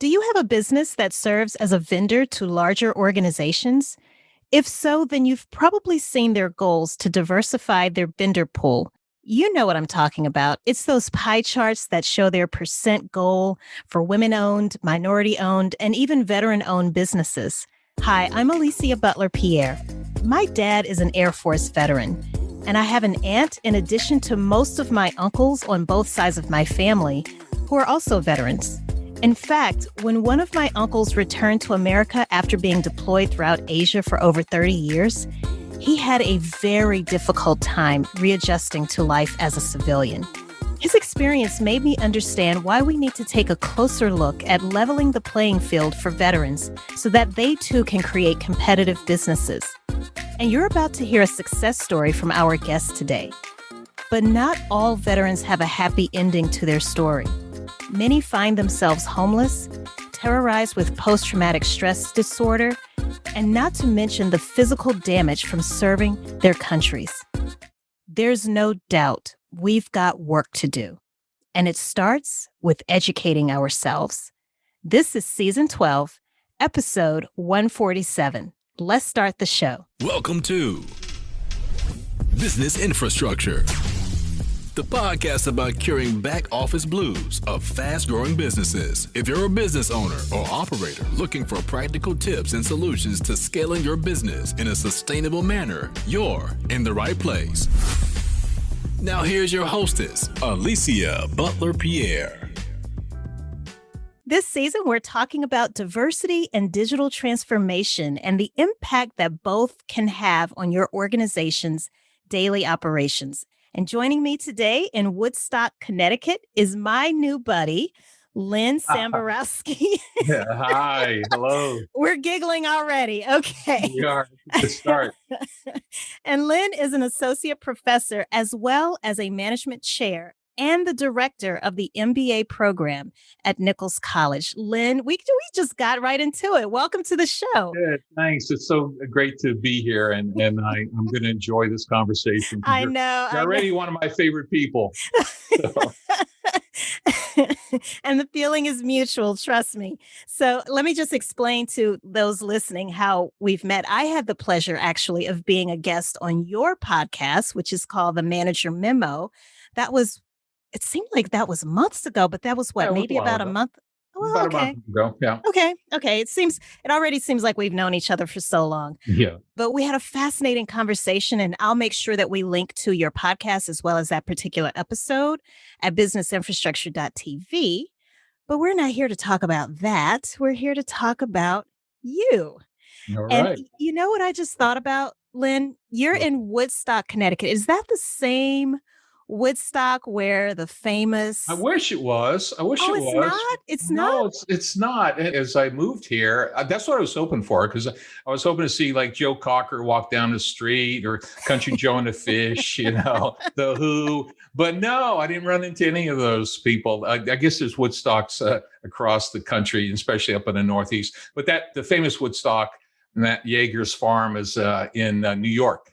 Do you have a business that serves as a vendor to larger organizations? If so, then you've probably seen their goals to diversify their vendor pool. You know what I'm talking about. It's those pie charts that show their percent goal for women-owned, minority-owned, and even veteran-owned businesses. Hi, I'm 𝗕𝗂𝘂𝘀𝗶𝘲𝗀𝗀𝗃. My dad is an Air Force veteran, and I have an aunt in addition to most of my uncles on both sides of my family who are also veterans. In fact, when one of my uncles returned to America after being deployed throughout Asia for over 30 years, he had a very difficult time readjusting to life as a civilian. His experience made me understand why we need to take a closer look at leveling the playing field for veterans so that they too can create competitive businesses. And you're about to hear a success story from our guest today. But not all veterans have a happy ending to their story. Many find themselves homeless, terrorized with post-traumatic stress disorder, and not to mention the physical damage from serving their countries. There's no doubt we've got work to do, and it starts with educating ourselves. This is Season 12, Episode 147. Let's start the show. Welcome to Business Infrastructure, the podcast about curing back office blues of fast-growing businesses. If you're a business owner or operator looking for practical tips and solutions to scaling your business in a sustainable manner, you're in the right place. Now here's your hostess, 𝗕𝗂𝘂𝘀𝗶𝘲𝗀𝗀𝗃. This season, we're talking about diversity and digital transformation and the impact that both can have on your organization's daily operations. And joining me today in Woodstock, Connecticut is my new buddy, Len Samborowski. Hi, hello. We're giggling already. Okay. We are. Good start. And Len is an associate professor as well as a management chair and the director of the MBA program at Nichols College. Len, we just got right into it. Welcome to the show. Good, thanks. It's so great to be here, and I'm going to enjoy this conversation. I know. You're already one of my favorite people. So. And the feeling is mutual, trust me. So let me just explain to those listening how we've met. I had the pleasure, actually, of being a guest on your podcast, which is called The Manager Memo. It seemed like that was months ago, but that was what, maybe about a month? Well, about a month ago, yeah. Okay. It already seems like we've known each other for so long. Yeah. But we had a fascinating conversation, and I'll make sure that we link to your podcast as well as that particular episode at businessinfrastructure.tv. But we're not here to talk about that. We're here to talk about you. All and right. You know what I just thought about, Len? You're in Woodstock, Connecticut. Is that the same Woodstock where the famous... I wish it was. It was. It's not? It's not. As I moved here, that's what I was hoping for, because I was hoping to see like Joe Cocker walk down the street, or Country Joe and the Fish, the Who. But no, I didn't run into any of those people. I guess there's Woodstocks across the country, especially up in the Northeast. But the famous Woodstock, Matt Yeager's farm, is in New York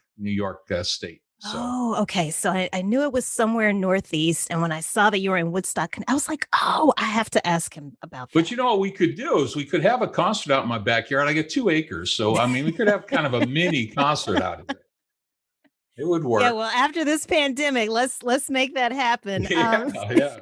State. So. Oh, okay. So I knew it was somewhere Northeast. And when I saw that you were in Woodstock, I was like, oh, I have to ask him about that. But what we could do is we could have a concert out in my backyard. I get 2 acres. So, we could have kind of a mini concert out of it. It would work. Yeah, well, after this pandemic, let's make that happen. Yeah.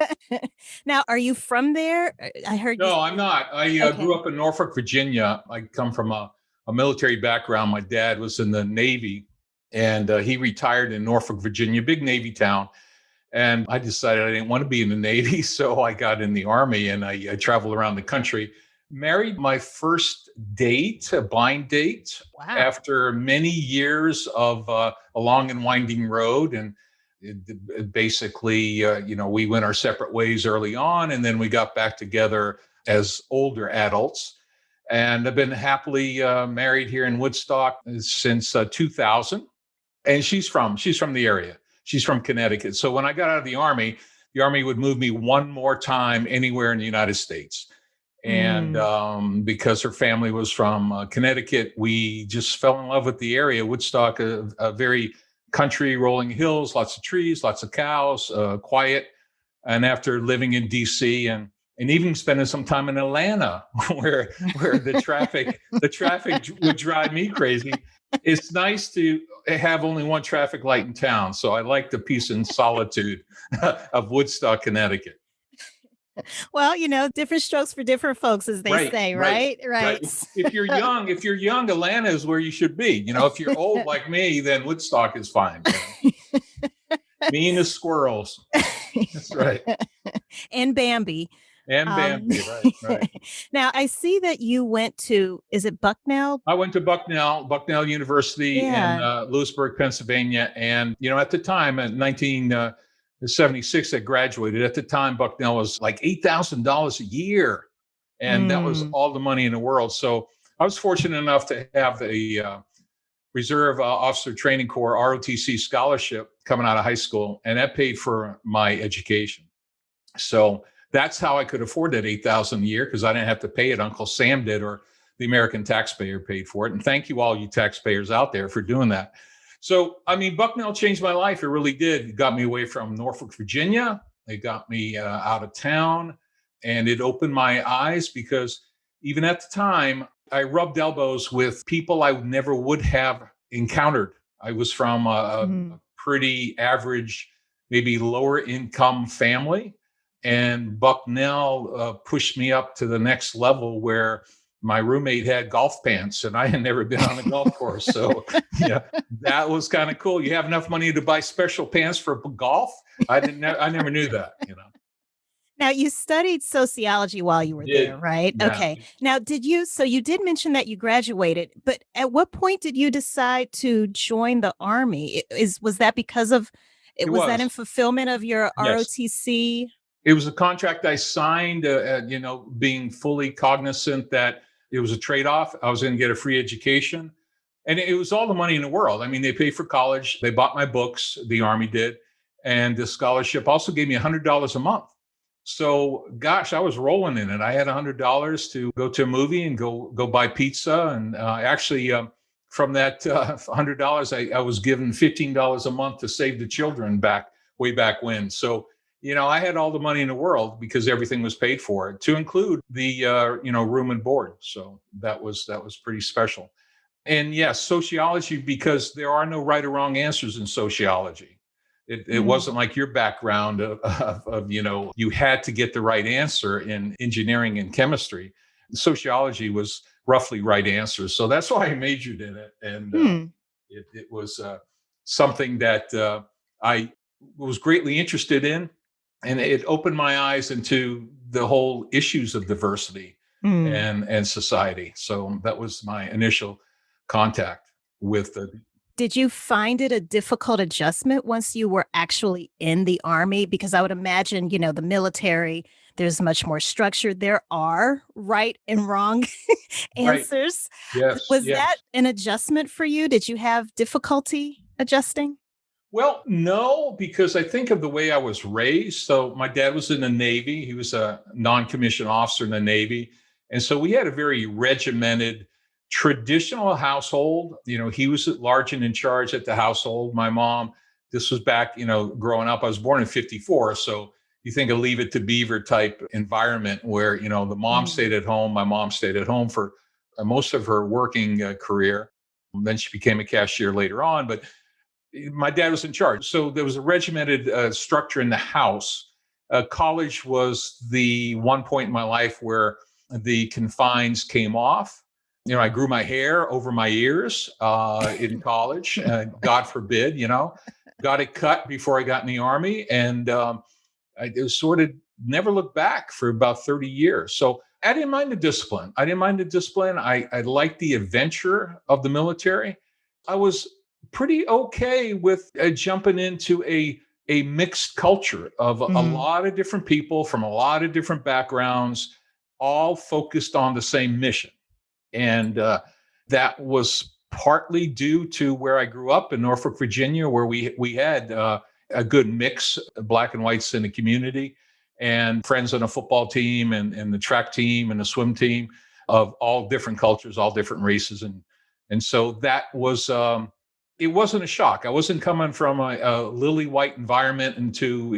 Now, are you from there? I heard. No, I'm not. I grew up in Norfolk, Virginia. I come from a military background. My dad was in the Navy. And he retired in Norfolk, Virginia, big Navy town. And I decided I didn't want to be in the Navy, so I got in the Army, and I traveled around the country. Married my first date, a blind date, after many years of a long and winding road. And basically, we went our separate ways early on, and then we got back together as older adults. And I've been happily married here in Woodstock since 2000. And she's from the area. She's from Connecticut. So when I got out of the Army would move me one more time anywhere in the United States. And because her family was from Connecticut, we just fell in love with the area. Woodstock, a very country, rolling hills, lots of trees, lots of cows, quiet. And after living in DC and and even spending some time in Atlanta where the traffic would drive me crazy. It's nice to have only one traffic light in town. So I like the peace and solitude of Woodstock, Connecticut. Well, different strokes for different folks, as they say, right? Right. If you're young, Atlanta is where you should be. If you're old like me, then Woodstock is fine. Me and the squirrels. That's right. And Bambi. And Bambi, right. Now, I see that you went to, is it Bucknell? I went to Bucknell University in Lewisburg, Pennsylvania. And, at the time, in 1976, I graduated. At the time, Bucknell was like $8,000 a year. And that was all the money in the world. So I was fortunate enough to have a Reserve Officer Training Corps, ROTC scholarship coming out of high school. And that paid for my education. So that's how I could afford that $8,000 a year, because I didn't have to pay it. Uncle Sam did, or the American taxpayer paid for it. And thank you, all you taxpayers out there, for doing that. So, Bucknell changed my life. It really did. It got me away from Norfolk, Virginia. It got me out of town, and it opened my eyes, because even at the time, I rubbed elbows with people I never would have encountered. I was from a pretty average, maybe lower income family. And Bucknell pushed me up to the next level, where my roommate had golf pants and I had never been on a golf course. So that was kind of cool. You have enough money to buy special pants for golf? I never knew that, Now, you studied sociology while you were there, right? Yeah. Okay. Now, so you did mention that you graduated, but at what point did you decide to join the Army? Was that because of, was that in fulfillment of your ROTC? It was a contract I signed, being fully cognizant that it was a trade-off. I was going to get a free education, and it was all the money in the world. They paid for college. They bought my books, the Army did. And the scholarship also gave me $100 a month. So, gosh, I was rolling in it. I had $100 to go to a movie and go buy pizza. And actually, from that $100, I was given $15 a month to save the children way back when. So, I had all the money in the world because everything was paid for, to include the, room and board. So that was pretty special. And yes, sociology, because there are no right or wrong answers in sociology. It wasn't like your background of you had to get the right answer in engineering and chemistry. Sociology was roughly right answers. So that's why I majored in it. And it was something that I was greatly interested in. And it opened my eyes into the whole issues of diversity and society. So that was my initial contact with the. Did you find it a difficult adjustment once you were actually in the Army? Because I would imagine, the military, there's much more structure. There are right and wrong answers. Right. Was that an adjustment for you? Did you have difficulty adjusting? Well, no, because I think of the way I was raised. So my dad was in the Navy. He was a non-commissioned officer in the Navy. And so we had a very regimented, traditional household. He was large and in charge at the household. My mom, this was back, growing up. I was born in 1954. So you think of Leave It to Beaver type environment where, the mom stayed at home. My mom stayed at home for most of her working career. Then she became a cashier later on. But my dad was in charge. So there was a regimented structure in the house. College was the one point in my life where the confines came off. I grew my hair over my ears in college. God forbid, got it cut before I got in the Army. And I sort of never looked back for about 30 years. So I didn't mind the discipline. I liked the adventure of the military. I was pretty okay with jumping into a mixed culture of a lot of different people from a lot of different backgrounds, all focused on the same mission. And that was partly due to where I grew up in Norfolk, Virginia, where we had a good mix of black and whites in the community, and friends on a football team and the track team and the swim team of all different cultures, all different races. And so that was it wasn't a shock. I wasn't coming from a lily white environment into,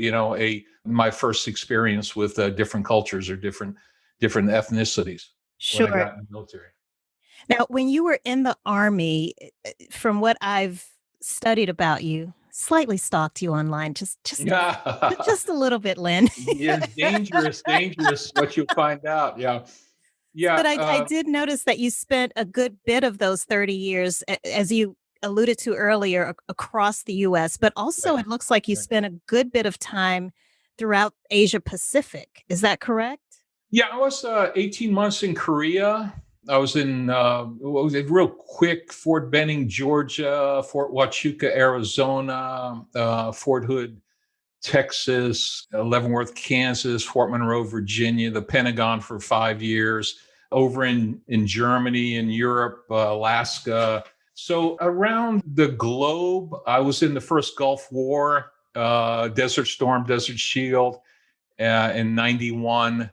my first experience with different cultures or different ethnicities when I Sure. got in the military. Now, when you were in the Army, from what I've studied about you, slightly stalked you online, Yeah. just a little bit, Len. Yeah, dangerous what you'll find out. Yeah. Yeah. But I did notice that you spent a good bit of those 30 years, as you alluded to earlier, across the US, but also Right, it looks like you right. spent a good bit of time throughout Asia Pacific. Is that correct? Yeah, I was 18 months in Korea. I was in, what was it, real quick, Fort Benning, Georgia, Fort Huachuca, Arizona, Fort Hood, Texas, Leavenworth, Kansas, Fort Monroe, Virginia, the Pentagon for 5 years, over in Germany, in Europe, Alaska. So around the globe, I was in the first Gulf War, Desert Storm, Desert Shield in 91.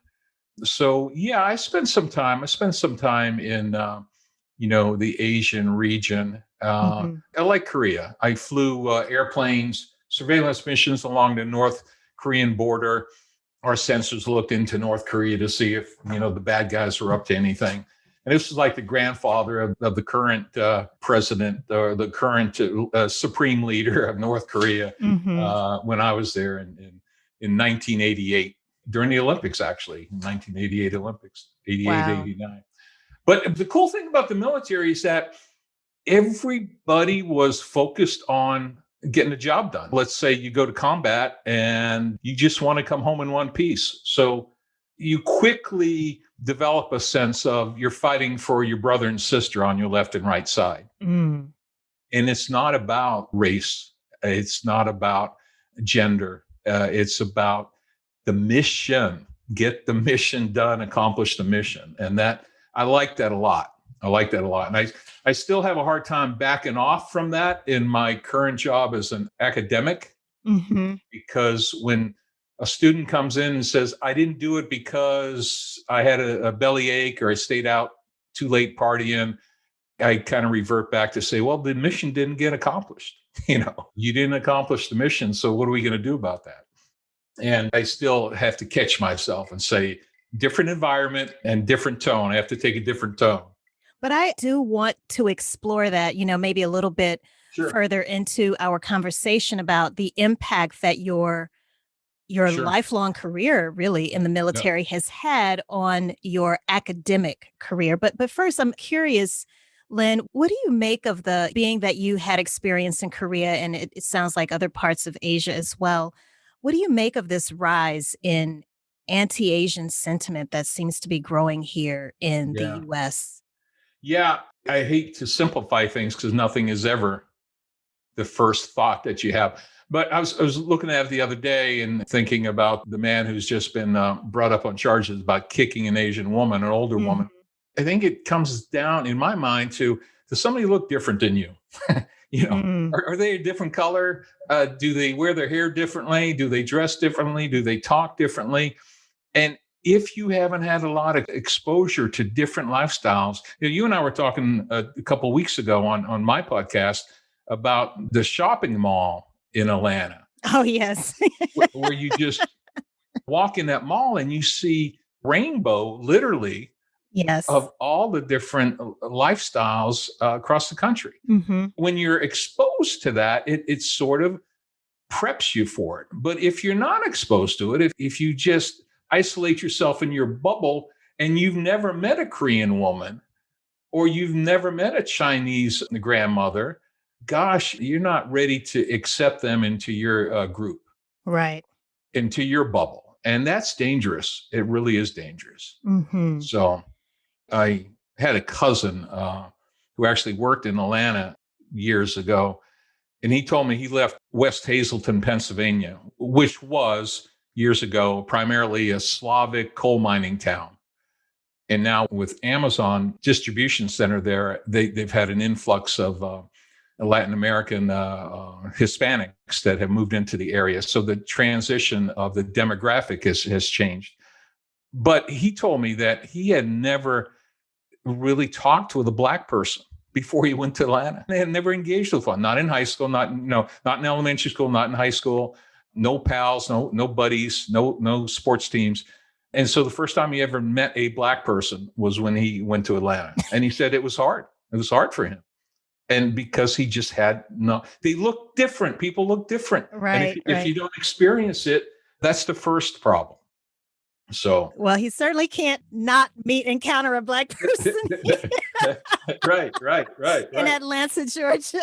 So yeah, I spent some time. I spent some time in, the Asian region. Mhm. I like Korea. I flew airplanes, surveillance missions along the North Korean border. Our sensors looked into North Korea to see if the bad guys were up to anything. And this was like the grandfather of the current president or the current supreme leader of North Korea Mhm. when I was there in 1988 during the Olympics, actually, 1988 Olympics, 88, Wow. 89. But the cool thing about the military is that everybody was focused on getting the job done. Let's say you go to combat and you just want to come home in one piece. So you quickly develop a sense of you're fighting for your brother and sister on your left and right side. Mm. And it's not about race. It's not about gender. It's about the mission. Get the mission done, accomplish the mission. And that, I like that a lot. And I still have a hard time backing off from that in my current job as an academic, Mhm. because when a student comes in and says, I didn't do it because I had a belly ache or I stayed out too late partying, I kind of revert back to say, well, the mission didn't get accomplished. You didn't accomplish the mission. So what are we going to do about that? And I still have to catch myself and say, different environment and different tone. I have to take a different tone. But I do want to explore that, maybe a little bit Sure. further into our conversation about the impact that your Sure. lifelong career really in the Yeah. military has had on your academic career. But first, I'm curious, Len, what do you make of the being that you had experience in Korea and it sounds like other parts of Asia as well? What do you make of this rise in anti-Asian sentiment that seems to be growing here in the Yeah. US? Yeah. I hate to simplify things because nothing is ever the first thought that you have. But I was looking at it the other day and thinking about the man who's just been brought up on charges about kicking an Asian woman, an older woman. I think it comes down, in my mind, to does somebody look different than you? Mm. Are they a different color? Do they wear their hair differently? Do they dress differently? Do they talk differently? And if you haven't had a lot of exposure to different lifestyles, you and I were talking a couple of weeks ago on my podcast about the shopping mall in Atlanta, Oh, yes. where you just walk in that mall and you see rainbow, literally, Yes. of all the different lifestyles across the country. Mhm. When you're exposed to that, it sort of preps you for it. But if you're not exposed to it, if you just isolate yourself in your bubble and you've never met a Korean woman or you've never met a Chinese grandmother, gosh, you're not ready to accept them into your group, Right. into your bubble. And that's dangerous. It really is dangerous. Mhm. So I had a cousin who actually worked in Atlanta years ago. And he told me he left West Hazleton, Pennsylvania, which was years ago primarily a Slavic coal mining town. And now with Amazon distribution center there, they've had an influx of Latin American Hispanics that have moved into the area. So the transition of the demographic has changed. But he told me that he had never really talked with a Black person before he went to Atlanta. They had never engaged with one, not in high school, not in elementary school, not in high school, no pals, no buddies, no sports teams. And so the first time he ever met a Black person was when he went to Atlanta. And he said it was hard. It was hard for him. And because he just had they look different. People look different. Right. And if you don't experience it, that's the first problem. So, well, he certainly can't not encounter a Black person. right. In Atlanta, Georgia.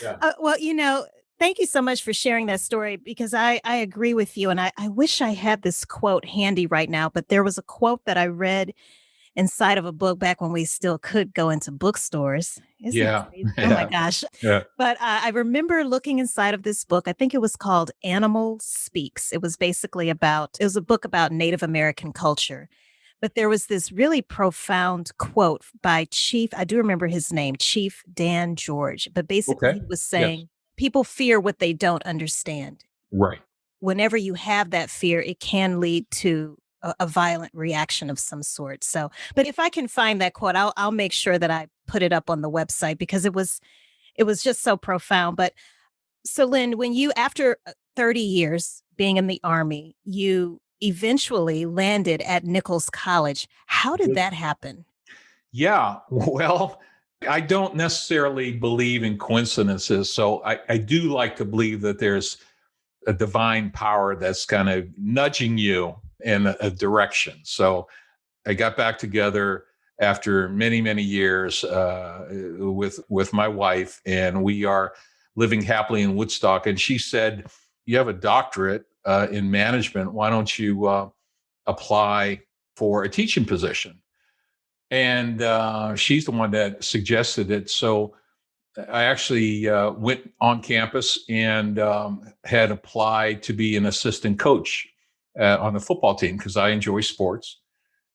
Yeah. Well, thank you so much for sharing that story, because I agree with you. And I wish I had this quote handy right now, but there was a quote that I read inside of a book back when we still could go into bookstores. Yeah. Oh my gosh. Yeah. But I remember looking inside of this book. I think it was called Animal Speaks. It was a book about Native American culture. But there was this really profound quote by I do remember his name, Chief Dan George. But basically he was saying, people fear what they don't understand. Right. Whenever you have that fear, it can lead to a violent reaction of some sort. So, but if I can find that quote, I'll make sure that I put it up on the website, because it was just so profound. But so, Len, when you, after 30 years being in the Army, you eventually landed at Nichols College. How did that happen? Yeah, well, I don't necessarily believe in coincidences. So I do like to believe that there's a divine power that's kind of nudging you in a direction. So I got back together after many, many years with my wife, and we are living happily in Woodstock. And she said, you have a doctorate in management. Why don't you apply for a teaching position? And she's the one that suggested it. So I actually went on campus and had applied to be an assistant coach on the football team, because I enjoy sports.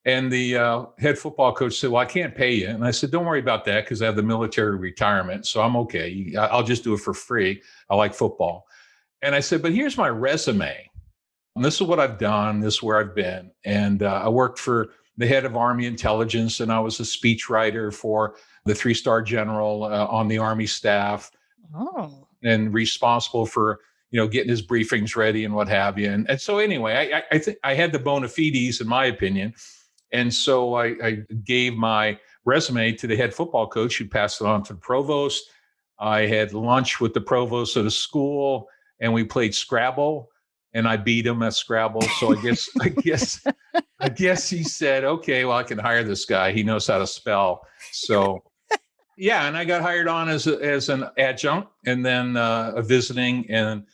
And the head football coach said, well, I can't pay you. And I said, don't worry about that, because I have the military retirement. So I'm okay. I'll just do it for free. I like football. And I said, but here's my resume. And this is what I've done. This is where I've been. And I worked for the head of Army intelligence, and I was a speechwriter for the 3-star general on the Army staff. Oh. And responsible for, getting his briefings ready and what have you. And so anyway, I think I had the bona fides, in my opinion. And so I gave my resume to the head football coach, who passed it on to the provost. I had lunch with the provost of the school, and we played Scrabble, and I beat him at Scrabble. So I guess he said, okay, well, I can hire this guy. He knows how to spell. So yeah. And I got hired on as an adjunct, and then a visiting, and,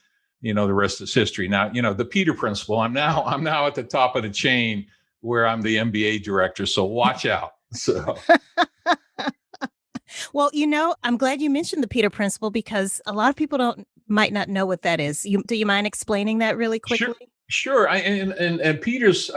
the rest is history. Now, the Peter Principle, I'm now at the top of the chain, where I'm the MBA director. So watch out. So. Well, I'm glad you mentioned the Peter Principle, because a lot of people might not know what that is. Do you mind explaining that really quickly? Sure. And Peter's,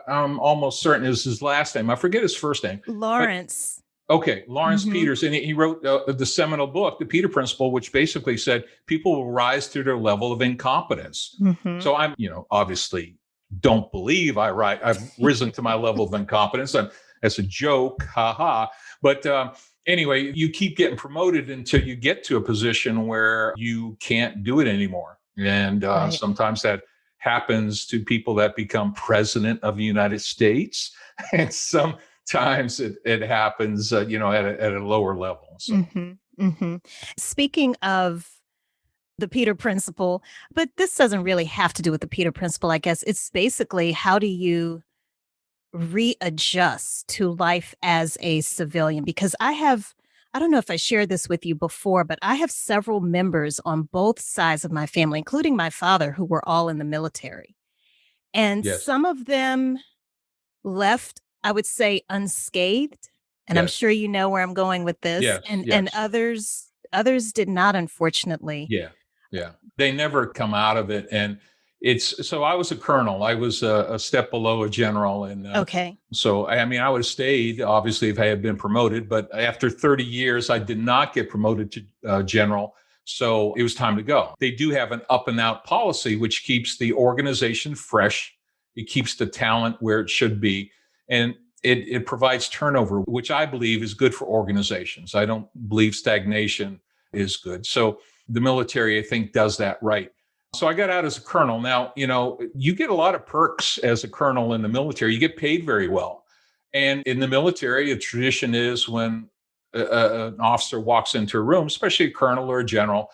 I'm almost certain is his last name. I forget his first name. Lawrence. Okay, Lawrence Mm-hmm. Peters. And he wrote the seminal book, The Peter Principle, which basically said people will rise to their level of incompetence. Mm-hmm. So I'm, obviously don't believe I've risen to my level of incompetence. That's a joke, haha. But anyway, you keep getting promoted until you get to a position where you can't do it anymore. And Right. Sometimes that happens to people that become president of the United States. And sometimes it happens, at a lower level. So. Mm-hmm. Mm-hmm. Speaking of the Peter Principle, but this doesn't really have to do with the Peter Principle, I guess. It's basically, how do you readjust to life as a civilian? Because I don't know if I shared this with you before, but I have several members on both sides of my family, including my father, who were all in the military. And Yes. some of them left, I would say, unscathed. And I'm Yes. sure you know where I'm going with this. Yes, And yes. others did not, unfortunately. Yeah. They never come out of it. And so I was a colonel. I was a step below a general. And Okay. so, I would have stayed, obviously, if I had been promoted. But after 30 years, I did not get promoted to general. So it was time to go. They do have an up and out policy, which keeps the organization fresh. It keeps the talent where it should be. And it provides turnover, which I believe is good for organizations. I don't believe stagnation is good. So the military, I think, does that right. So I got out as a colonel. Now, you get a lot of perks as a colonel in the military. You get paid very well. And in the military, a tradition is when an officer walks into a room, especially a colonel or a general,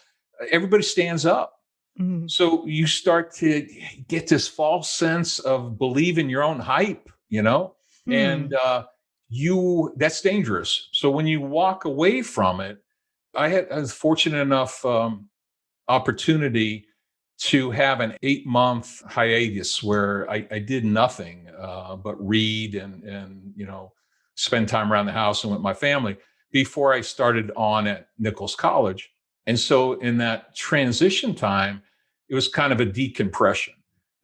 everybody stands up. Mhm. So you start to get this false sense of believe in your own hype, and that's dangerous. So when you walk away from it, I was fortunate enough opportunity to have an 8-month hiatus where I did nothing but read and spend time around the house and with my family before I started on at Nichols College. And so in that transition time, it was kind of a decompression.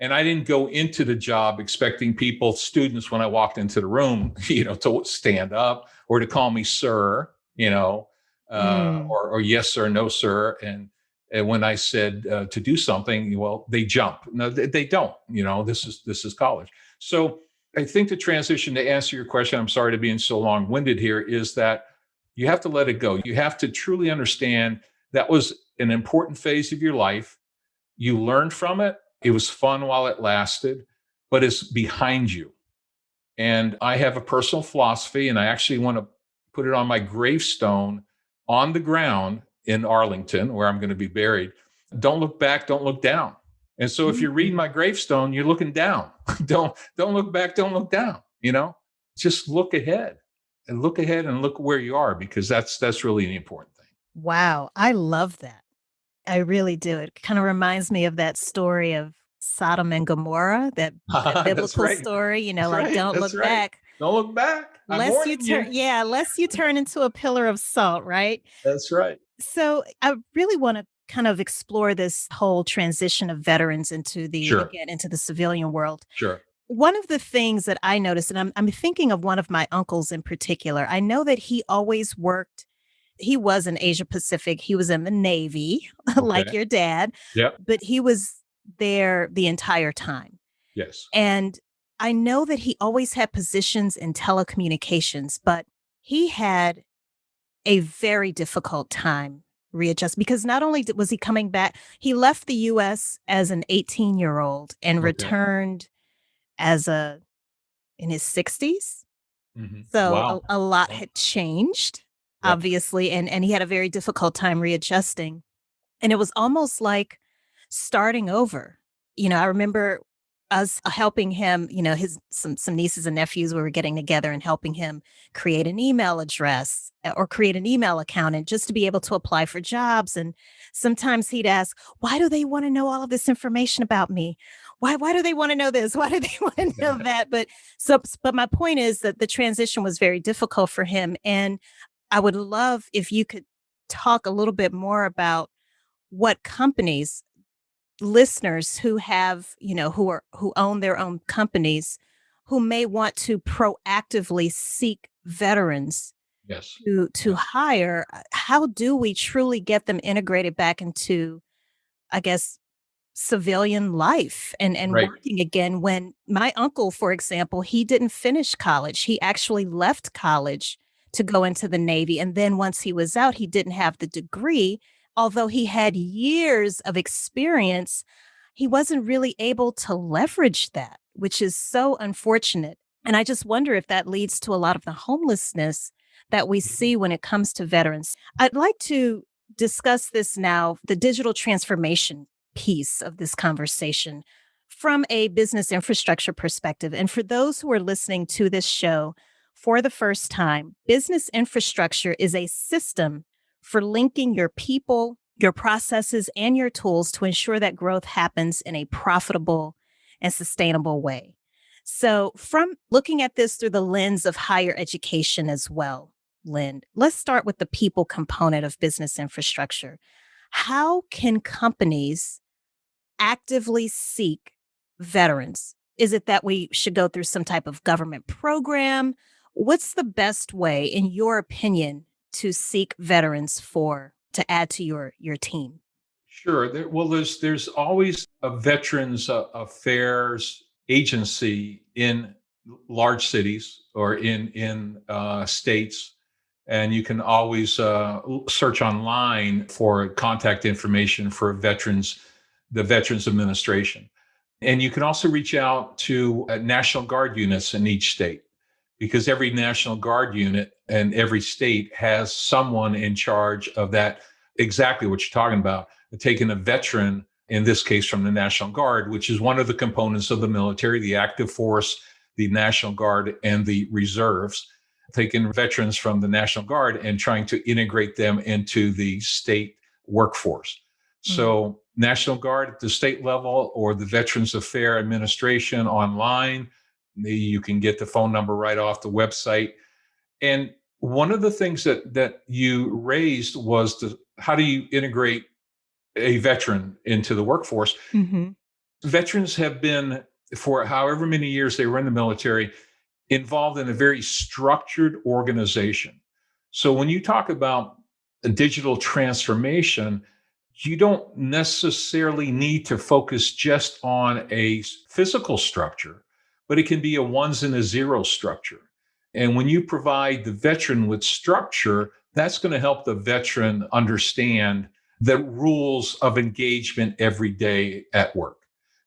And I didn't go into the job expecting students, when I walked into the room, to stand up or to call me sir, or yes, sir, no, sir. And when I said to do something, well, they jump. No, they don't. This is college. So I think the transition, to answer your question, I'm sorry to being so long-winded here, is that you have to let it go. You have to truly understand that was an important phase of your life. You learned from it. It was fun while it lasted, but it's behind you. And I have a personal philosophy, and I actually want to put it on my gravestone on the ground in Arlington, where I'm going to be buried. Don't look back, don't look down. And so if you're reading my gravestone, you're looking down. Don't look back, don't look down, just look ahead and look where you are, because that's really the important thing. Wow, I love that. I really do. It kind of reminds me of that story of Sodom and Gomorrah, that biblical right. story, That's like right. don't That's look right. back. Don't look back. I'm Lest you warning turn, lest you turn into a pillar of salt, right? That's right. So I really want to kind of explore this whole transition of veterans into Sure. into the civilian world. Sure. One of the things that I noticed, and I'm thinking of one of my uncles in particular, I know that he always worked. He was in Asia Pacific. He was in the Navy, like Okay. your dad, Yep. but he was there the entire time. Yes. And I know that he always had positions in telecommunications, but he had a very difficult time readjust, because not only was he coming back, he left the US as an 18-year-old and Okay. returned in his 60s. Mm-hmm. So Wow. a lot had changed, Yep. obviously, and he had a very difficult time readjusting. And it was almost like starting over. I remember us helping him, his some nieces and nephews, we were getting together and helping him create an email address or create an email account, and just to be able to apply for jobs. And sometimes he'd ask, why do they want to know all of this information about me? Why do they want to know this? Why do they want to know that? But my point is that the transition was very difficult for him. And I would love if you could talk a little bit more about what companies, listeners who have, who own their own companies, who may want to proactively seek veterans Yes. to hire. How do we truly get them integrated back into, I guess, civilian life and Right. working again? When my uncle, for example, he didn't finish college. He actually left college to go into the Navy. And then once he was out, he didn't have the degree. Although he had years of experience, he wasn't really able to leverage that, which is so unfortunate. And I just wonder if that leads to a lot of the homelessness that we see when it comes to veterans. I'd like to discuss this now, the digital transformation piece of this conversation from a business infrastructure perspective. And for those who are listening to this show for the first time, business infrastructure is a system for linking your people, your processes, and your tools to ensure that growth happens in a profitable and sustainable way. So from looking at this through the lens of higher education as well, Len, let's start with the people component of business infrastructure. How can companies actively seek veterans? Is it that we should go through some type of government program? What's the best way, in your opinion, to seek veterans to add to your team? Sure. There's always a Veterans Affairs agency in large cities or in states. And you can always search online for contact information for the Veterans Administration. And you can also reach out to National Guard units in each state, because every National Guard unit and every state has someone in charge of that, exactly what you're talking about, taking a veteran, in this case from the National Guard, which is one of the components of the military, the active force, the National Guard, and the reserves, taking veterans from the National Guard and trying to integrate them into the state workforce. So National Guard at the state level or the Veterans Affairs Administration online, you can get the phone number right off the website. And one of the things that you raised was how do you integrate a veteran into the workforce? Mm-hmm. Veterans have been, for however many years they were in the military, involved in a very structured organization. So when you talk about a digital transformation, you don't necessarily need to focus just on a physical structure, but it can be a ones and a zeros structure. And when you provide the veteran with structure, that's going to help the veteran understand the rules of engagement every day at work.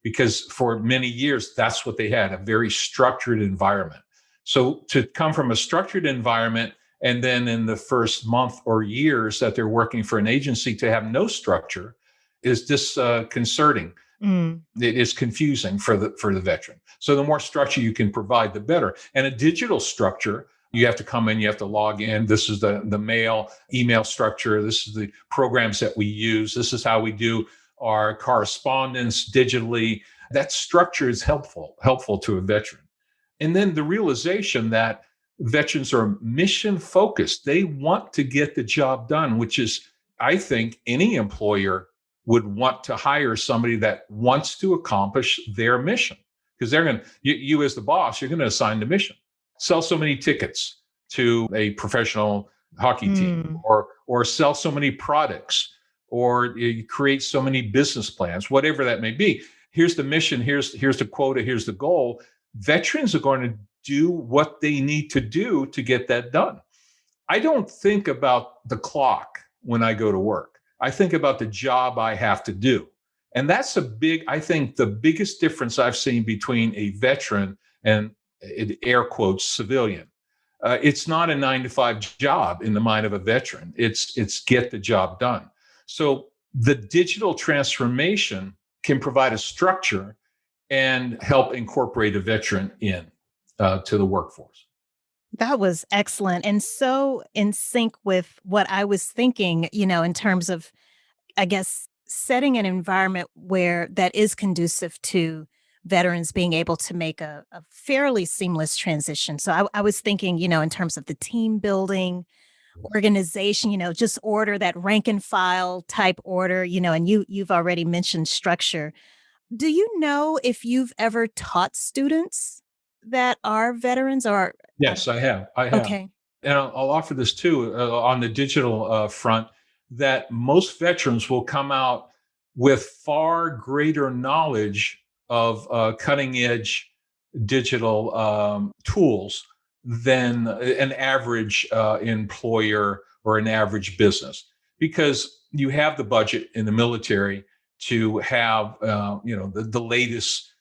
Because for many years, that's what they had, a very structured environment. So to come from a structured environment and then in the first month or years that they're working for an agency to have no structure is disconcerting. It is confusing for the veteran. So the more structure you can provide, the better. And a digital structure, you have to come in, you have to log in. This is the email structure. This is the programs that we use. This is how we do our correspondence digitally. That structure is helpful to a veteran. And then the realization that veterans are mission focused. They want to get the job done, which is, I think, any employer would want to hire somebody that wants to accomplish their mission, because they're going to, you as the boss, you're going to assign the mission. Sell so many tickets to a professional hockey team, or sell so many products, or you create so many business plans, whatever that may be. Here's the mission, here's the quota, here's the goal. Veterans are going to do what they need to do to get that done. I don't think about the clock when I go to work. I think about the job I have to do. And that's I think the biggest difference I've seen between a veteran and air quotes civilian. It's not a 9-to-5 job in the mind of a veteran. It's get the job done. So the digital transformation can provide a structure and help incorporate a veteran in to the workforce. That was excellent and so in sync with what I was thinking, in terms of, I guess, setting an environment where that is conducive to veterans being able to make a fairly seamless transition. So I was thinking, in terms of the team building, organization, just order, that rank and file type order, and you've already mentioned structure. Do you know if you've ever taught students that are veterans or? Yes, I have. Okay. And I'll offer this too on the digital front, that most veterans will come out with far greater knowledge of cutting edge digital tools than an average employer or an average business, because you have the budget in the military to have the latest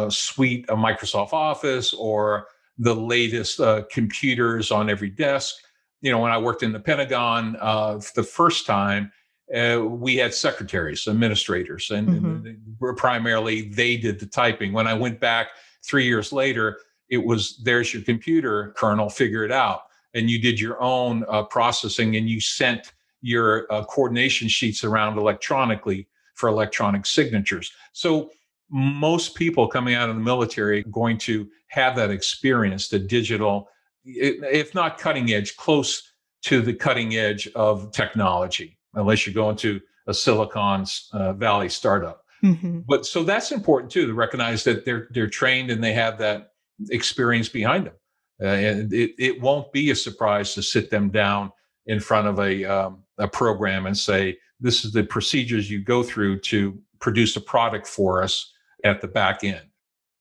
suite of Microsoft Office or the latest computers on every desk. When I worked in the Pentagon the first time, we had secretaries, administrators, and primarily they did the typing. When I went back 3 years later, it was, there's your computer, Colonel, figure it out. And you did your own processing, and you sent your coordination sheets around electronically for electronic signatures. So most people coming out of the military are going to have that experience, the digital, if not cutting edge, close to the cutting edge of technology, unless you go into a Silicon Valley startup. But so that's important too, to recognize that they're trained and they have that experience behind them. And it won't be a surprise to sit them down in front of a program and say, this is the procedures you go through to produce a product for us at the back end.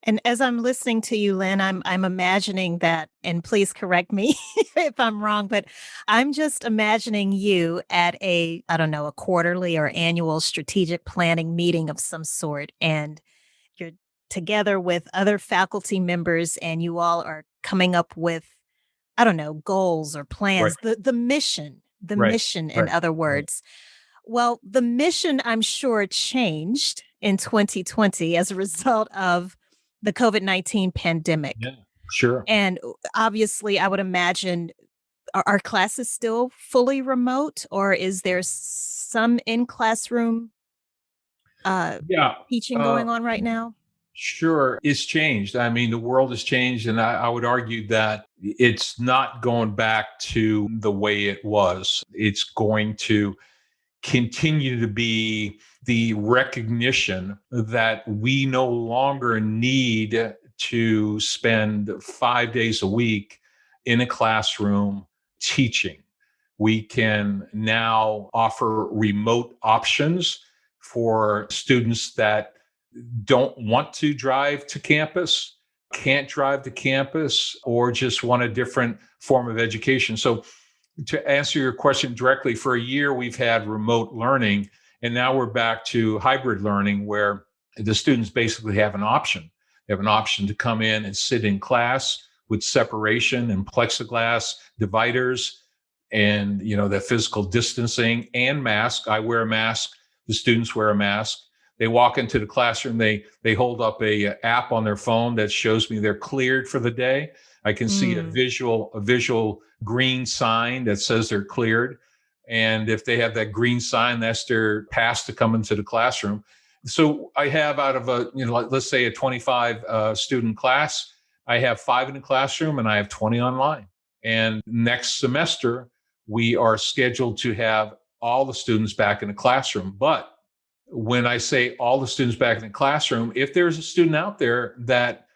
And as I'm listening to you, Len, I'm imagining that, and please correct me if I'm wrong, but I'm just imagining you at a, I don't know, a quarterly or annual strategic planning meeting of some sort, and you're together with other faculty members, and you all are coming up with, I don't know, goals or Right, plans, the right, mission, in right, other right. words. Well, the mission, I'm sure, changed in 2020 as a result of the COVID-19 pandemic. Yeah, sure. And obviously, I would imagine, are classes still fully remote, or is there some in classroom Yeah. teaching Uh, going on right now? Sure, it's changed. I mean, the world has changed, and I would argue that it's not going back to the way it was. It's going to continue to be the recognition that we no longer need to spend 5 days a week in a classroom teaching. We can now offer remote options for students that don't want to drive to campus, can't drive to campus, or just want a different form of education. So, to answer your question directly, for a year we've had remote learning, and now we're back to hybrid learning where the students basically have an option. They have an option to come in and sit in class with separation and plexiglass dividers and the physical distancing and mask. I wear a mask, the students wear a mask. They walk into the classroom, they hold up a app on their phone that shows me they're cleared for the day. I can see a Mm. visual green sign that says they're cleared. And if they have that green sign, that's their pass to come into the classroom. So I have, out of let's say a 25 student class, I have 5 in the classroom and I have 20 online. And next semester, we are scheduled to have all the students back in the classroom. But when I say all the students back in the classroom, if there's a student out there that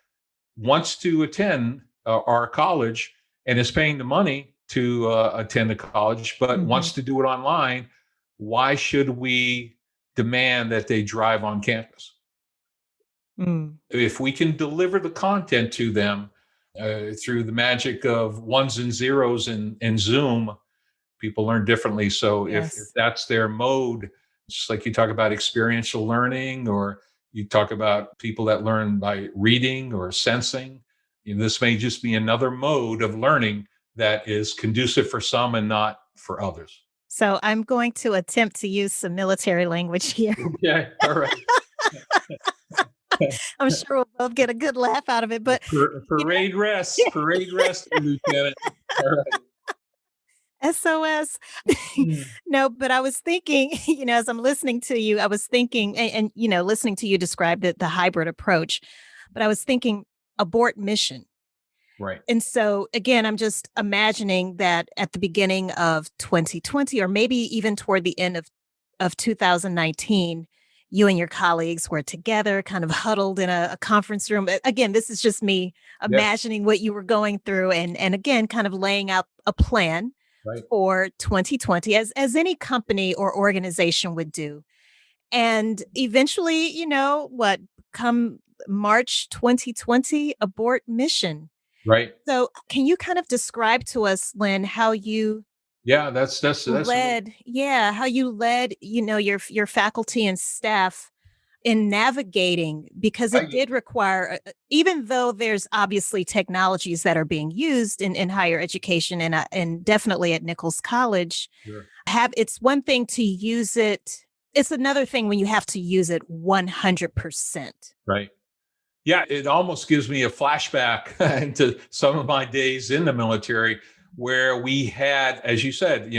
wants to attend our college and is paying the money to attend the college, but Mhm. wants to do it online, why should we demand that they drive on campus? Mm. If we can deliver the content to them through the magic of ones and zeros and Zoom, people learn differently. So if Yes. that's their mode, just like you talk about experiential learning, or you talk about people that learn by reading or sensing, this may just be another mode of learning that is conducive for some and not for others. So I'm going to attempt to use some military language here. Okay, all right. I'm sure we'll both get a good laugh out of it, but you Parade rest, Lieutenant. All right. SOS. Mm. No, but I was thinking, as I'm listening to you, I was thinking, and listening to you describe the hybrid approach, but I was thinking abort mission. Right. And so again, I'm just imagining that at the beginning of 2020, or maybe even toward the end of 2019, you and your colleagues were together, kind of huddled in a conference room. Again, this is just me Yes. imagining what you were going through, and again, kind of laying out a plan Right. for 2020, as any company or organization would do. And eventually, what, come March 2020, abort mission. Right. So can you kind of describe to us, Len, how you Yeah. That's really, how you led, your faculty and staff in navigating, because it I, did require, even though there's obviously technologies that are being used in higher education, and definitely at Nichols College, sure. it's one thing to use it. It's another thing when you have to use it 100%. Right. Yeah, it almost gives me a flashback into some of my days in the military where we had, as you said,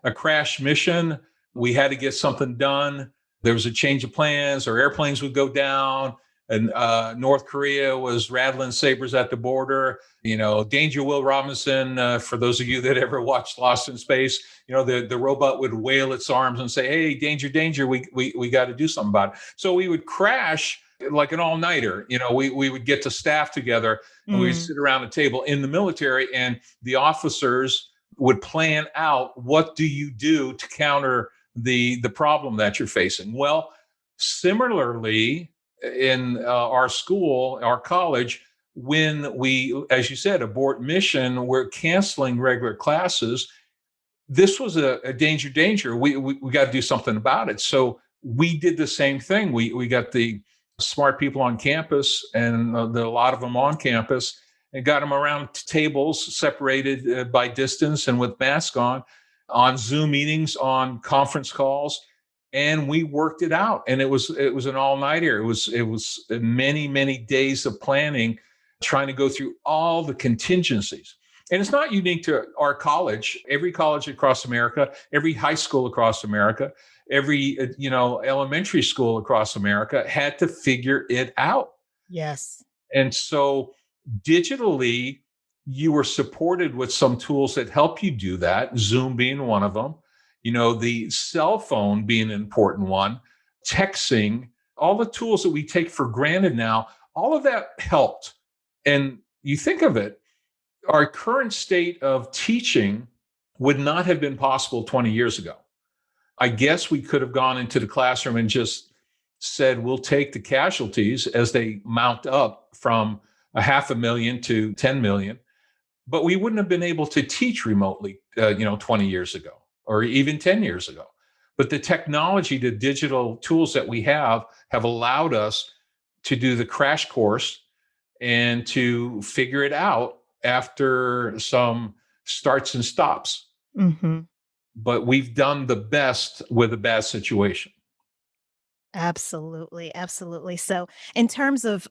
a crash mission. We had to get something done. There was a change of plans, or airplanes would go down, and North Korea was rattling sabers at the border. Danger Will Robinson, for those of you that ever watched Lost in Space, the robot would wail its arms and say, "Hey, danger, danger, we got to do something about it." So we would crash like an all-nighter. We would get to staff together and we would Mm. sit around the table in the military, and the officers would plan out, what do you do to counter the problem that you're facing? Well, similarly, in our school, our college, when we, as you said, Abort Mission, we're canceling regular classes. This was a danger. We got to do something about it. So we did the same thing. We got the smart people on campus, and there are a lot of them on campus, and got them around tables separated by distance and with masks on Zoom meetings, on conference calls, and we worked it out. And it was an all-nighter. It was many days of planning, trying to go through all the contingencies. And it's not unique to our college. Every college across America, every high school across America, every elementary school across America had to figure it out. Yes. And so digitally, you were supported with some tools that help you do that, Zoom being one of them, the cell phone being an important one, texting, all the tools that we take for granted now, all of that helped. And you think of it, our current state of teaching would not have been possible 20 years ago. I guess we could have gone into the classroom and just said, we'll take the casualties as they mount up from 500,000 to 10 million, but we wouldn't have been able to teach remotely, 20 years ago or even 10 years ago. But the technology, the digital tools that we have allowed us to do the crash course and to figure it out after some starts and stops. Mm-hmm. But we've done the best with a bad situation. Absolutely. So in terms of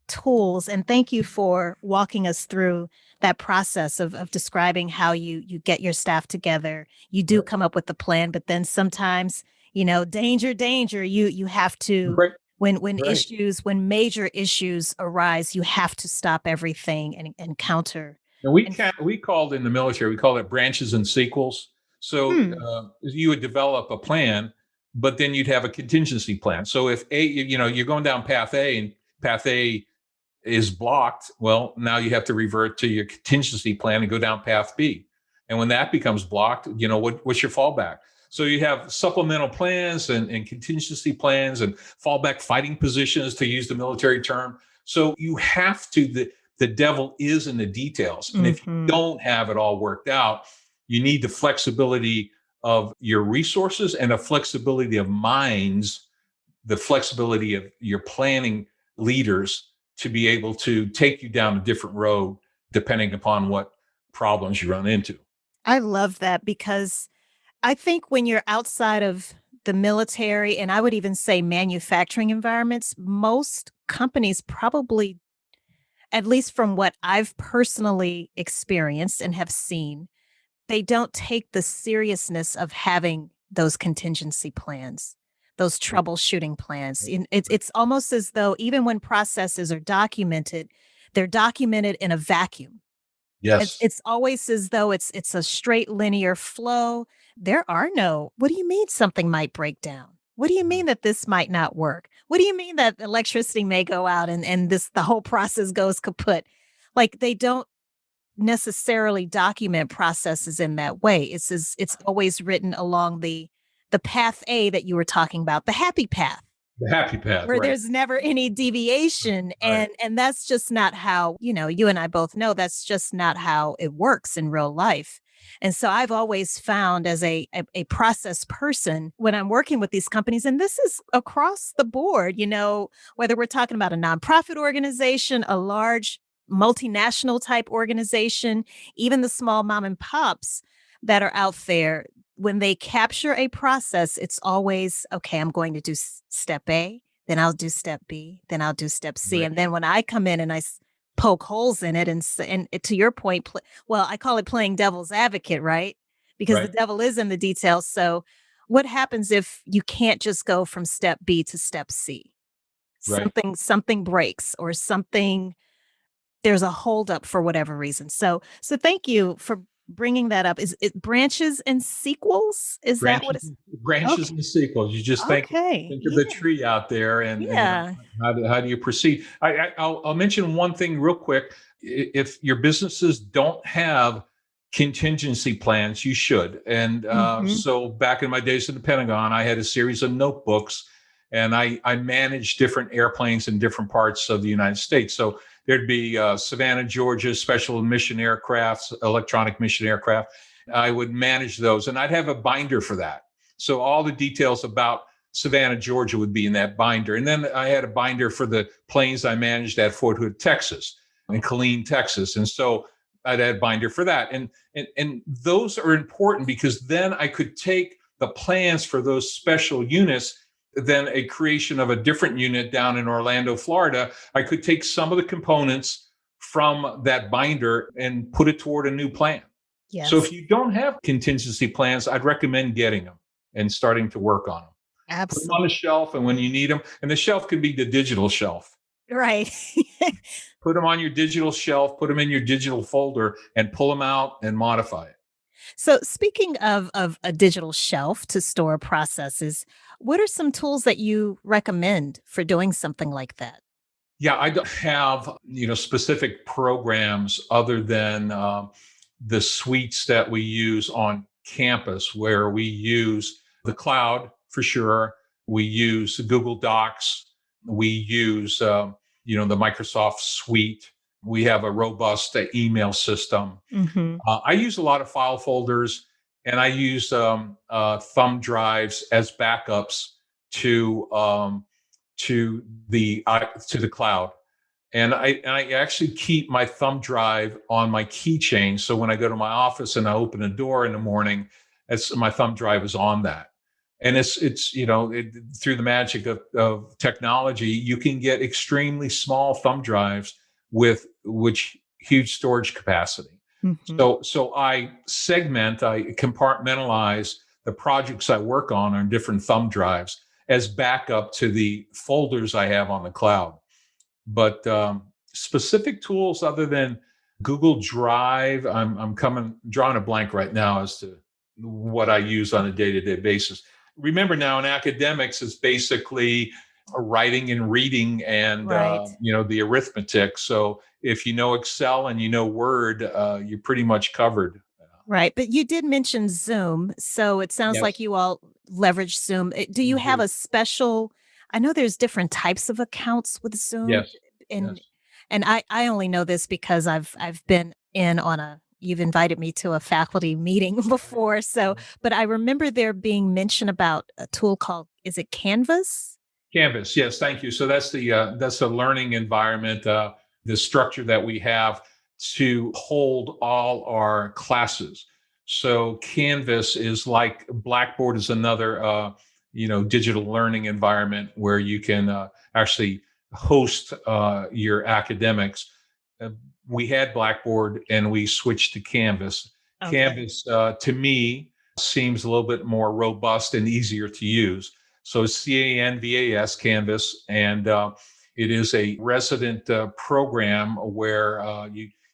tools, and thank you for walking us through that process of describing how you get your staff together. You do come up with the plan, but then sometimes, danger, you have to, Right. when major issues arise, you have to stop everything and counter. And we called in the military, we called it branches and sequels. So you would develop a plan, but then you'd have a contingency plan. So if you're going down path A and path A is blocked, well, now you have to revert to your contingency plan and go down path B. And when that becomes blocked, what's your fallback? So you have supplemental plans and contingency plans and fallback fighting positions, to use the military term. So you have to, the devil is in the details. And if you don't have it all worked out, you need the flexibility of your resources and the flexibility of minds, the flexibility of your planning leaders to be able to take you down a different road depending upon what problems you run into. I love that, because I think when you're outside of the military, and I would even say manufacturing environments, most companies probably, at least from what I've personally experienced and have seen, they don't take the seriousness of having those contingency plans, those troubleshooting plans. It's almost as though even when processes are documented, they're documented in a vacuum. Yes. It's always as though it's a straight linear flow. There are no, what do you mean something might break down? What do you mean that this might not work? What do you mean that electricity may go out and the whole process goes kaput? Like, they don't necessarily document processes in that way. It's always written along the path A that you were talking about, the happy path. The happy path, where right. There's never any deviation. And that's just not how, you and I both know that's just not how it works in real life. And so I've always found, as a process person, when I'm working with these companies, and this is across the board, whether we're talking about a nonprofit organization, a large multinational type organization, even the small mom and pops that are out there, when they capture a process, it's always, okay, I'm going to do step A, then I'll do step B, then I'll do step C. Right. And then when I come in and I poke holes in it, and to your point, I call it playing devil's advocate, right? Because the devil is in the details. So what happens if you can't just go from step B to step C? Right. Something breaks, or there's a holdup for whatever reason. So thank you for bringing that up. Is it branches and sequels? Is that what it's? Branches and sequels. You just think of the tree out there, and how do you proceed? I'll mention one thing real quick. If your businesses don't have contingency plans, you should. And so back in my days in the Pentagon, I had a series of notebooks, And I manage different airplanes in different parts of the United States. So there'd be Savannah, Georgia, special mission aircraft, electronic mission aircraft. I would manage those, and I'd have a binder for that. So all the details about Savannah, Georgia would be in that binder. And then I had a binder for the planes I managed at Fort Hood, Texas, and 𝗂𝘂, Texas. And so I'd add a binder for that. And those are important because then I could take the plans for those special units, then a creation of a different unit down in Orlando, Florida. I could take some of the components from that binder and put it toward a new plan. Yes. So if you don't have contingency plans, I'd recommend getting them and starting to work on them. Absolutely. Put them on the shelf, and when you need them, and the shelf could be the digital shelf. Right. Put them on your digital shelf, put them in your digital folder, and pull them out and modify it. So speaking of a digital shelf to store processes, what are some tools that you recommend for doing something like that? Yeah, I don't have specific programs other than the suites that we use on campus, where we use the cloud for sure. We use Google Docs. We use the Microsoft suite. We have a robust email system. Mm-hmm. I use a lot of file folders, and I use thumb drives as backups to the cloud. And I actually keep my thumb drive on my keychain. So when I go to my office and I open a door in the morning, my thumb drive is on that. And it's through the magic of technology, you can get extremely small thumb drives with huge storage capacity. Mm-hmm. So I compartmentalize the projects I work on different thumb drives as backup to the folders I have on the cloud. But specific tools other than Google Drive, I'm drawing a blank right now as to what I use on a day-to-day basis. Remember, now in academics, it's basically writing and reading and Right. The arithmetic. So if you know Excel and you know Word, you're pretty much covered. Right. But you did mention Zoom. So it sounds Yes. like you all leverage Zoom. Do you have a special, I know there's different types of accounts with Zoom. Yes. And Yes. and I only know this because I've been you've invited me to a faculty meeting before. So, but I remember there being mention about a tool called, is it Canvas? Canvas, yes, thank you. So that's the learning environment, the structure that we have to hold all our classes. So Canvas is like Blackboard is another digital learning environment where you can actually host your academics. We had Blackboard and we switched to Canvas. Okay. Canvas to me seems a little bit more robust and easier to use. So CANVAS, Canvas, and it is a resident program where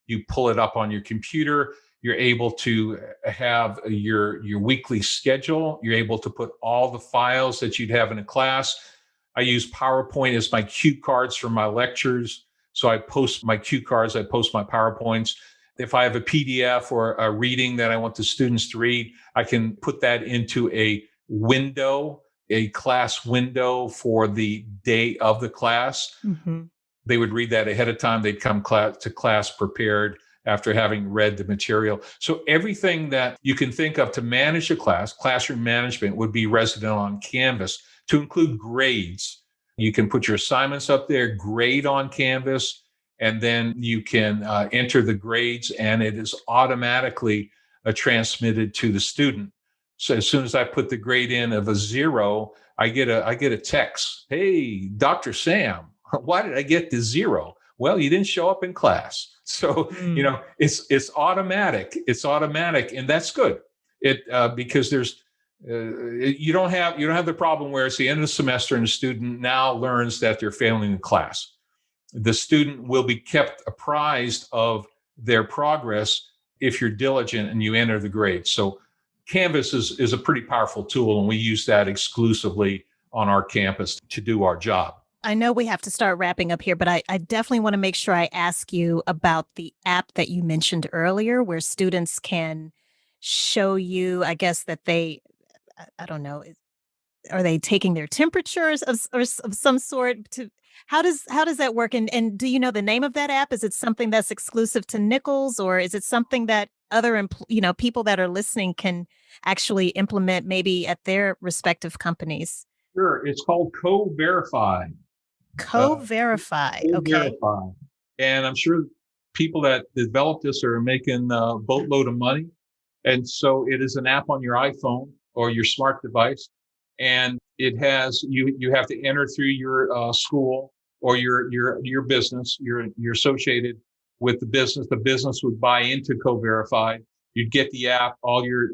you pull it up on your computer. You're able to have your weekly schedule. You're able to put all the files that you'd have in a class. I use PowerPoint as my cue cards for my lectures. So I post my cue cards, I post my PowerPoints. If I have a PDF or a reading that I want the students to read, I can put that into a class window for the day of the class. Mm-hmm. They would read that ahead of time. They'd come to class prepared after having read the material. So everything that you can think of to manage a class, classroom management, would be resident on Canvas, to include grades. You can put your assignments up there, grade on Canvas, and then you can enter the grades, and it is automatically transmitted to the student. So as soon as I put the grade in of a 0, I get a text. Hey, Dr. Sam, why did I get the 0? Well, you didn't show up in class. So, it's automatic. It's automatic. And that's good. Because there's, you don't have the problem where it's the end of the semester and the student now learns that they're failing in class. The student will be kept apprised of their progress if you're diligent and you enter the grade. So Canvas is a pretty powerful tool, and we use that exclusively on our campus to do our job. I know we have to start wrapping up here, but I definitely want to make sure I ask you about the app that you mentioned earlier, where students can show you, I guess, that I don't know, are they taking their temperatures of some sort? To how does that work? And do you know the name of that app? Is it something that's exclusive to Nichols, or is it something that other people that are listening can actually implement maybe at their respective companies? Sure. It's called CoVerify. CoVerify. Okay. CoVerify. And I'm sure people that developed this are making a boatload of money. And so it is an app on your iPhone or your smart device. And it has, you have to enter through your school or your business. You're associated with the business. The business would buy into CoVerify. You'd get the app. All your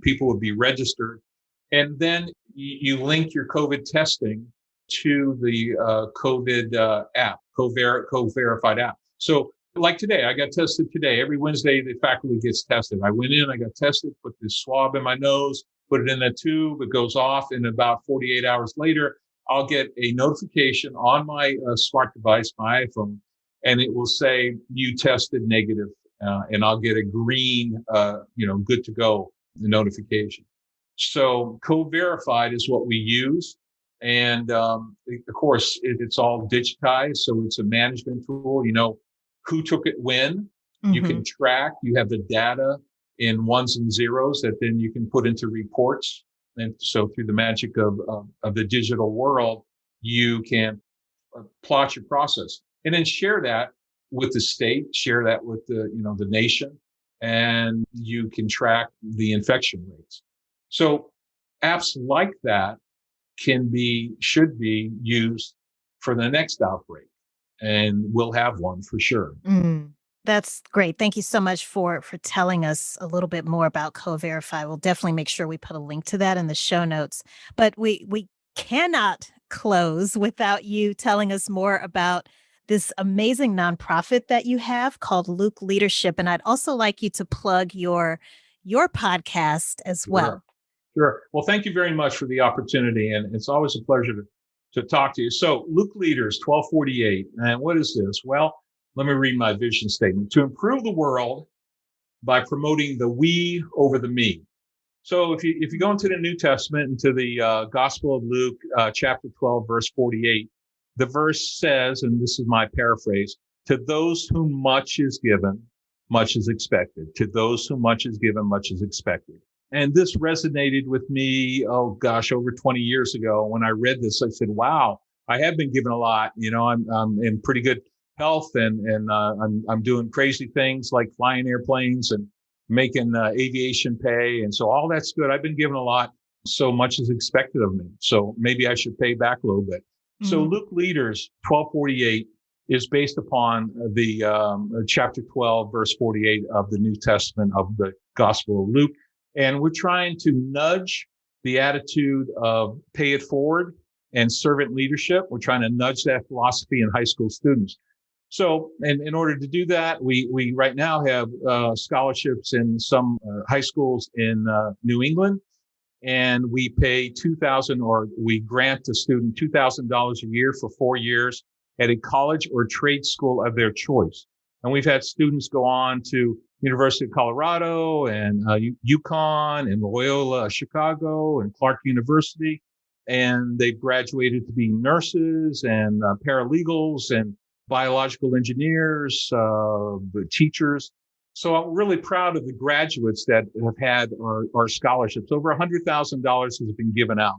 people would be registered. And then you link your COVID testing to the COVID app, CoVerified app. So like today, I got tested today. Every Wednesday, the faculty gets tested. I went in, I got tested, put this swab in my nose, put it in a tube. It goes off, and about 48 hours later, I'll get a notification on my smart device, my iPhone, and it will say you tested negative, and I'll get a green, good to go notification. So CoVerified is what we use. And of course, it's all digitized. So it's a management tool. You know who took it when. You can track. You have the data in ones and zeros that then you can put into reports. And so through the magic of the digital world, you can plot your process and then share that with the state, share that with the nation, and you can track the infection rates. So apps like that should be used for the next outbreak, and we'll have one for sure. That's great. Thank you so much for telling us a little bit more about CoVerify. We'll definitely make sure we put a link to that in the show notes. But we cannot close without you telling us more about this amazing nonprofit that you have called Luke Leadership. And I'd also like you to plug your podcast as well. Sure. Well, thank you very much for the opportunity. And it's always a pleasure to talk to you. So Luke Leaders 1248. And what is this? Well, let me read my vision statement. To improve the world by promoting the we over the me. So if you go into the New Testament, into the Gospel of Luke, chapter 12, verse 48, the verse says, and this is my paraphrase, to those whom much is given, much is expected. To those whom much is given, much is expected. And this resonated with me, over 20 years ago. When I read this, I said, wow, I have been given a lot. I'm in pretty good health, and I'm doing crazy things like flying airplanes and making aviation pay. And so all that's good. I've been given a lot. So much is expected of me. So maybe I should pay back a little bit. So Luke Leaders 1248 is based upon the chapter 12, verse 48 of the New Testament of the Gospel of Luke. And we're trying to nudge the attitude of pay it forward and servant leadership. We're trying to nudge that philosophy in high school students. So in order to do that, we right now have scholarships in some high schools in New England. And we pay we grant a student $2,000 a year for 4 years at a college or trade school of their choice. And we've had students go on to University of Colorado and UConn and Loyola Chicago and Clark University. And they've graduated to be nurses and paralegals and biological engineers, teachers. So I'm really proud of the graduates that have had our scholarships. Over $100,000 has been given out.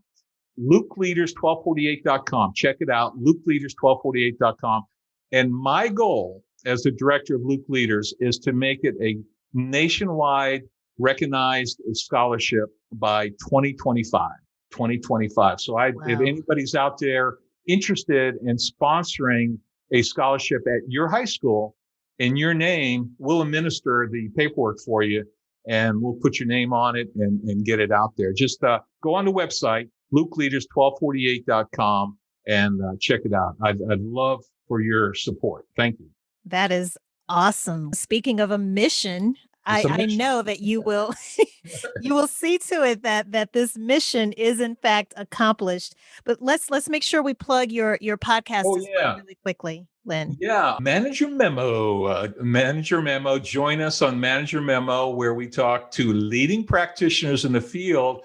LukeLeaders1248.com. Check it out. LukeLeaders1248.com. And my goal as the director of Luke Leaders is to make it a nationwide recognized scholarship by 2025. So if anybody's out there interested in sponsoring a scholarship at your high school in your name, we'll administer the paperwork for you, and we'll put your name on it and get it out there. Just go on the website, LukeLeaders1248.com, and check it out. I'd love for your support. Thank you. That is awesome. Speaking of a mission, I know that you will you will see to it that this mission is in fact accomplished. But let's make sure we plug your podcast really quickly, Len. Yeah, Manager Memo. Join us on Manager Memo, where we talk to leading practitioners in the field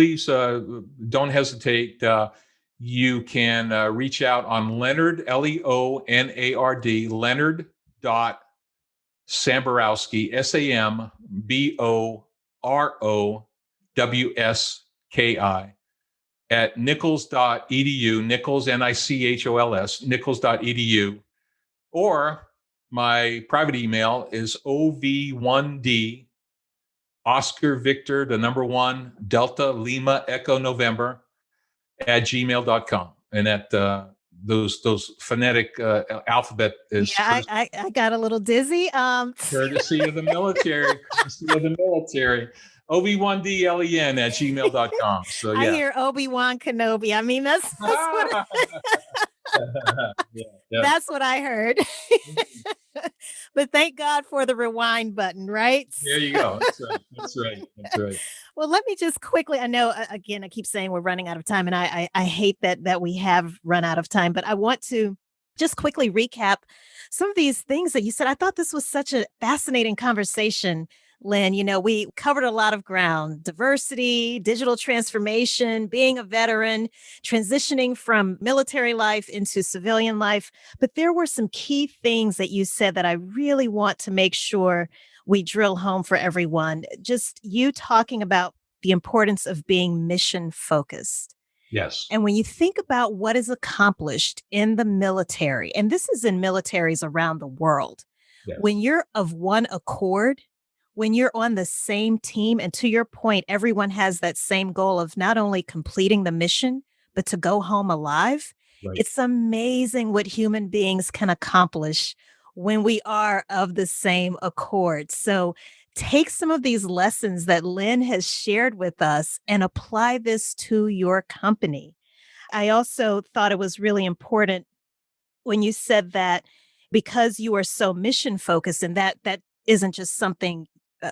please don't hesitate. You can reach out on Leonard, Leonard, Leonard.Samborowski, Samborowski at nichols.edu, Nichols, Nichols, Nichols.edu. Or my private email is OV1D, Oscar Victor, the number 1, Delta Lima Echo November at gmail.com. And at those phonetic alphabet is I got a little dizzy. Courtesy of the military. OV1DLEN at gmail.com. So yeah. I hear Obi-Wan Kenobi. I mean, that's what that's what I heard. But thank God for the rewind button, right? There you go. That's right. Well, let me just quickly, I know, again, I keep saying we're running out of time, and I hate that we have run out of time, but I want to just quickly recap some of these things that you said. I thought this was such a fascinating conversation, Len. You know, we covered a lot of ground: diversity, digital transformation, being a veteran, transitioning from military life into civilian life. But there were some key things that you said that I really want to make sure we drill home for everyone. Just you talking about the importance of being mission focused. Yes. And when you think about what is accomplished in the military, and this is in militaries around the world, yes. When you're of one accord, when you're on the same team, and to your point, everyone has that same goal of not only completing the mission, but to go home alive. Right. It's amazing what human beings can accomplish when we are of the same accord. So take some of these lessons that Len has shared with us and apply this to your company. I also thought it was really important when you said that because you are so mission focused, and that isn't just something,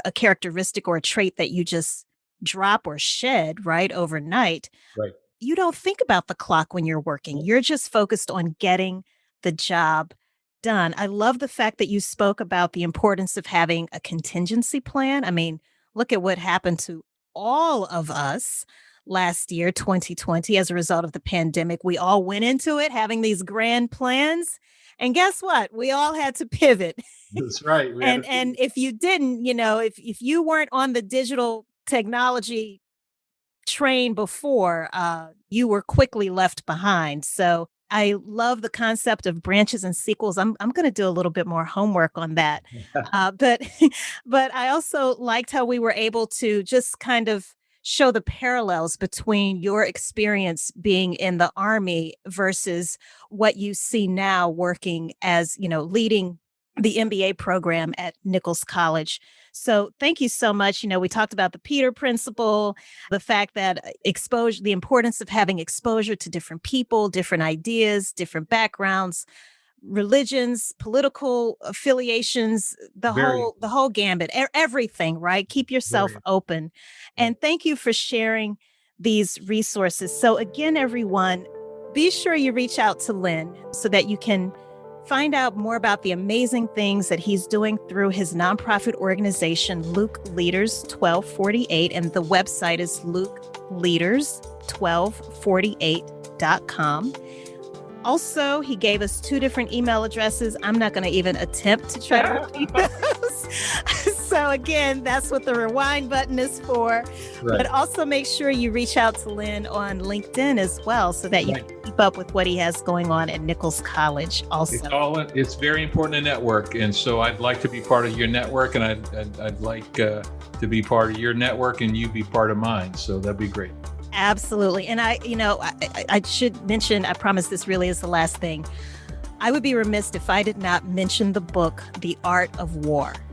a characteristic or a trait that you just drop or shed right overnight. Right. You don't think about the clock when you're working. You're just focused on getting the job done. I love the fact that you spoke about the importance of having a contingency plan. I mean, look at what happened to all of us last year, 2020, as a result of the pandemic. We all went into it having these grand plans. And guess what? We all had to pivot. That's right. And if you didn't, you know, if you weren't on the digital technology train before, you were quickly left behind. So I love the concept of branches and sequels. I'm going to do a little bit more homework on that. But I also liked how we were able to just kind of show the parallels between your experience being in the Army versus what you see now working as, you know, leading the MBA program at Nichols College. So thank you so much. You know, we talked about the Peter Principle, the fact that exposure, the importance of having exposure to different people, different ideas, different backgrounds, religions, political affiliations, the whole gambit, everything, right? Keep yourself open. And thank you for sharing these resources. So again, everyone, be sure you reach out to Len so that you can find out more about the amazing things that he's doing through his nonprofit organization, Luke Leaders 1248. And the website is LukeLeaders1248.com. Also, he gave us 2 different email addresses. I'm not going to even attempt to try to repeat those. So again, that's what the rewind button is for. Right. But also make sure you reach out to Len on LinkedIn as well so that you can keep up with what he has going on at Nichols College also. It's very important to network. And so I'd like to be part of your network, and I'd like to be part of your network and you be part of mine. So that'd be great. Absolutely. And I should mention, I promise this really is the last thing. I would be remiss if I did not mention the book, The Art of War.